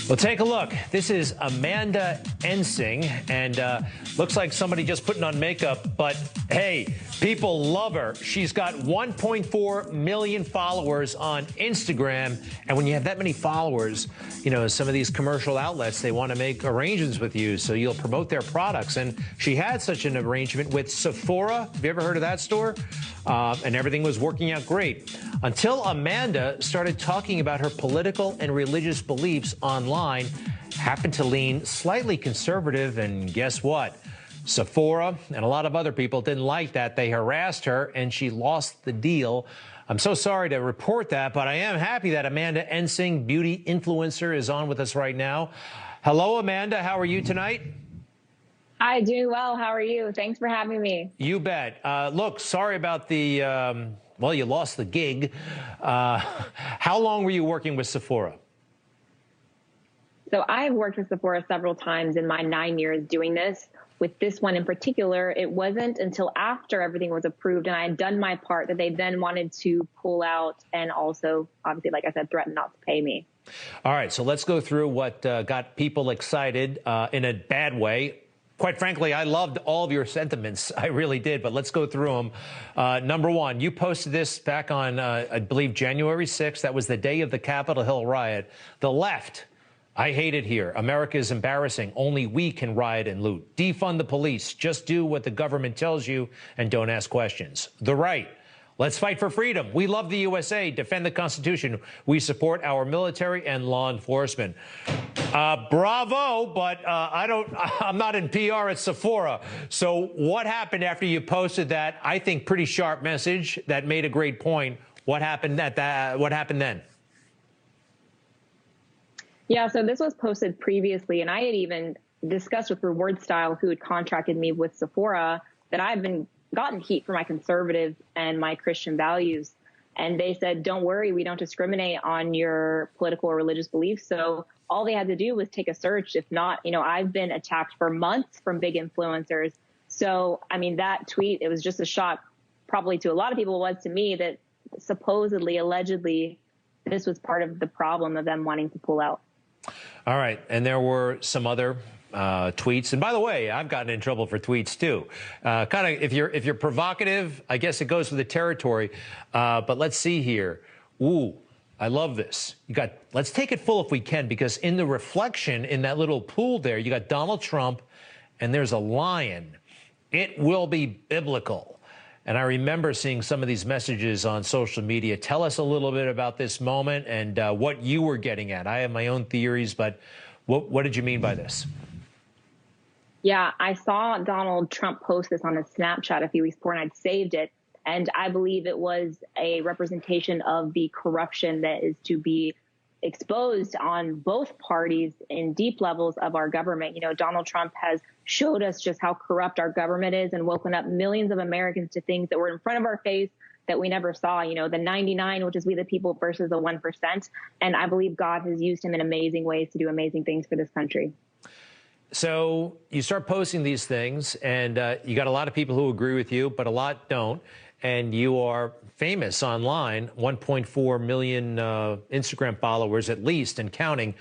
Well, take a look. This is Amanda Ensing, and looks like somebody just putting on makeup, but hey, people love her. She's got 1.4 million followers on Instagram, and when you have that many followers, you know, some of these commercial outlets, they want to make arrangements with you, so you'll promote their products, and she had such an arrangement with Sephora. Have you ever heard of that store? And everything was working out great until Amanda started talking about her political and religious beliefs online, happened to lean slightly conservative, and guess what? Sephora and a lot of other people didn't like that. They harassed her, and she lost the deal. I'm so sorry to report that, but I am happy that Amanda Ensing, beauty influencer, is on with us right now. Hello, Amanda. How are you tonight? Hi, doing well. How are you? Thanks for having me. You bet. Look, sorry about the, well, you lost the gig. How long were you working with Sephora? So I've worked with Sephora several times in my 9 years doing this. With this one in particular, it wasn't until after everything was approved and I had done my part that they then wanted to pull out and also, obviously, like I said, threaten not to pay me. All right, so let's go through what got people excited in a bad way. Quite frankly, I loved all of your sentiments. I really did, but let's go through them. Number one, you posted this back on, I believe, January 6th. That was the day of the Capitol Hill riot. The left, I hate it here. America is embarrassing. Only we can riot and loot. Defund the police. Just do what the government tells you and don't ask questions. The right, let's fight for freedom. We love the USA. Defend the Constitution. We support our military and law enforcement. Bravo, but I'm not in PR at Sephora. So what happened after you posted that, I think, pretty sharp message that made a great point? What happened what happened then? Yeah, so this was posted previously, and I had even discussed with Reward Style, who had contracted me with Sephora, that I've gotten heat for my conservative and my Christian values. And they said, don't worry, we don't discriminate on your political or religious beliefs. So all they had to do was take a search. If not, you know, I've been attacked for months from big influencers. So, I mean, that tweet, it was just a shock, probably to a lot of people, was to me, that supposedly, allegedly, this was part of the problem of them wanting to pull out. All right. And there were some other tweets. And by the way, I've gotten in trouble for tweets, too. Kind of, if you're provocative, I guess it goes with the territory. But let's see here. Ooh, I love this. Let's take it full if we can, because in the reflection in that little pool there, you got Donald Trump and there's a lion. It will be biblical. And I remember seeing some of these messages on social media. Tell us a little bit about this moment and what you were getting at. I have my own theories, but what did you mean by this? Yeah, I saw Donald Trump post this on a Snapchat a few weeks before, and I'd saved it. And I believe it was a representation of the corruption that is to be exposed on both parties in deep levels of our government. You know, Donald Trump has showed us just how corrupt our government is and woken up millions of Americans to things that were in front of our face that we never saw. You know, the 99, which is we the people, versus the 1%. And I believe God has used him in amazing ways to do amazing things for this country. So you start posting these things, and you got a lot of people who agree with you, but a lot don't. And you are famous online, 1.4 million Instagram followers at least, and counting.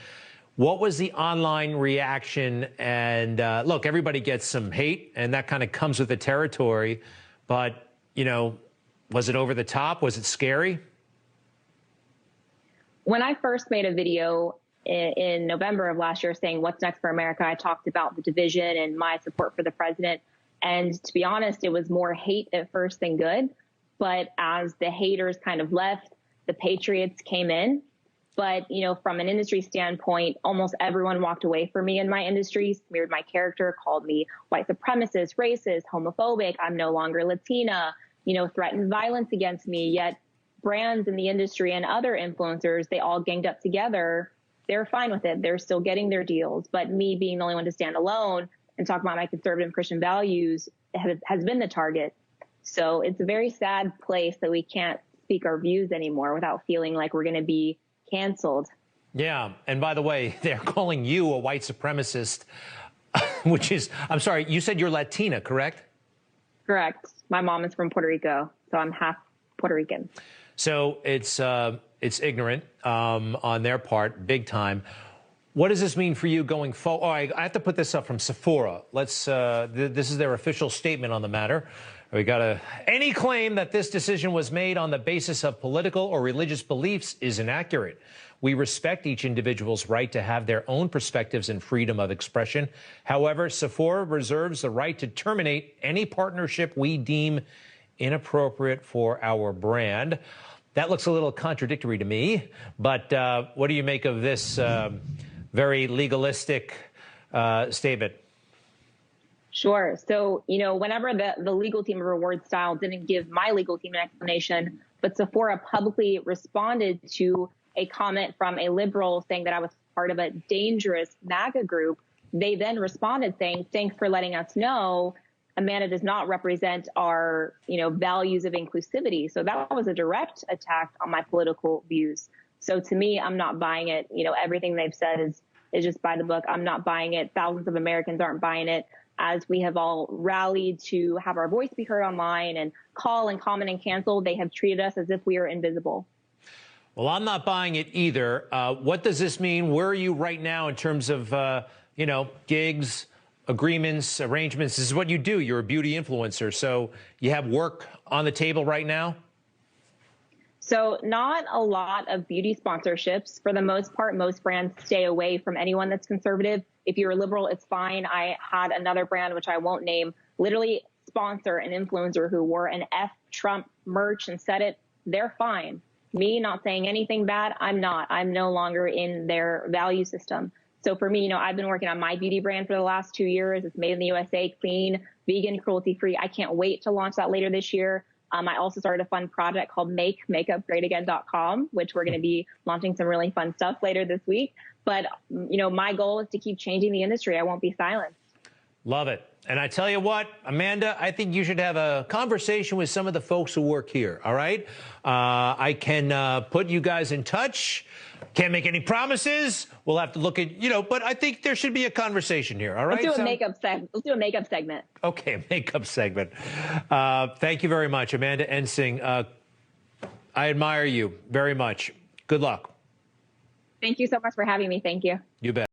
What was the online reaction? And look, everybody gets some hate, and that kind of comes with the territory. But, you know, was it over the top? Was it scary? When I first made a video in November of last year saying what's next for America, I talked about the division and my support for the president. And to be honest, it was more hate at first than good. But as the haters kind of left, the patriots came in. But, you know, from an industry standpoint, almost everyone walked away from me in my industry, smeared my character, called me white supremacist, racist, homophobic. I'm no longer Latina, you know, threatened violence against me. Yet brands in the industry and other influencers, they all ganged up together. They're fine with it. They're still getting their deals. But me being the only one to stand alone and talk about my conservative Christian values has been the target. So it's a very sad place that we can't speak our views anymore without feeling like we're going to be canceled. Yeah. And by the way, they're calling you a white supremacist, which is, I'm sorry, you said you're Latina, correct? Correct. My mom is from Puerto Rico, so I'm half Puerto Rican. So it's ignorant on their part, big time. What does this mean for you going forward? Oh, I have to put this up from Sephora. Let's. This is their official statement on the matter. We got any claim that this decision was made on the basis of political or religious beliefs is inaccurate. We respect each individual's right to have their own perspectives and freedom of expression. However, Sephora reserves the right to terminate any partnership we deem inappropriate for our brand. That looks a little contradictory to me, but what do you make of this very legalistic statement? Sure. So, whenever the legal team of Reward Style didn't give my legal team an explanation, but Sephora publicly responded to a comment from a liberal saying that I was part of a dangerous MAGA group, they then responded saying, thanks for letting us know Amanda does not represent our, values of inclusivity. So that was a direct attack on my political views. So to me, I'm not buying it. Everything they've said is just by the book. I'm not buying it. Thousands of Americans aren't buying it, as we have all rallied to have our voice be heard online and call and comment and cancel. They have treated us as if we are invisible. Well, I'm not buying it either. What does this mean? Where are you right now in terms of, gigs, agreements, arrangements? This is what you do. You're a beauty influencer. So you have work on the table right now? So not a lot of beauty sponsorships. For the most part, most brands stay away from anyone that's conservative. If you're a liberal, it's fine. I had another brand, which I won't name, literally sponsor an influencer who wore an F Trump merch and said it. They're fine. Me not saying anything bad, I'm not. I'm no longer in their value system. So for me, I've been working on my beauty brand for the last 2 years. It's made in the USA, clean, vegan, cruelty-free. I can't wait to launch that later this year. I also started a fun project called MakeMakeupGreatAgain.com, which we're going to be launching some really fun stuff later this week. But, my goal is to keep changing the industry. I won't be silenced. Love it. And I tell you what, Amanda, I think you should have a conversation with some of the folks who work here, all right? I can put you guys in touch. Can't make any promises. We'll have to look at, but I think there should be a conversation here, all right? Let's do a makeup segment. Okay, makeup segment. Thank you very much, Amanda Ensing. I admire you very much. Good luck. Thank you so much for having me. Thank you. You bet.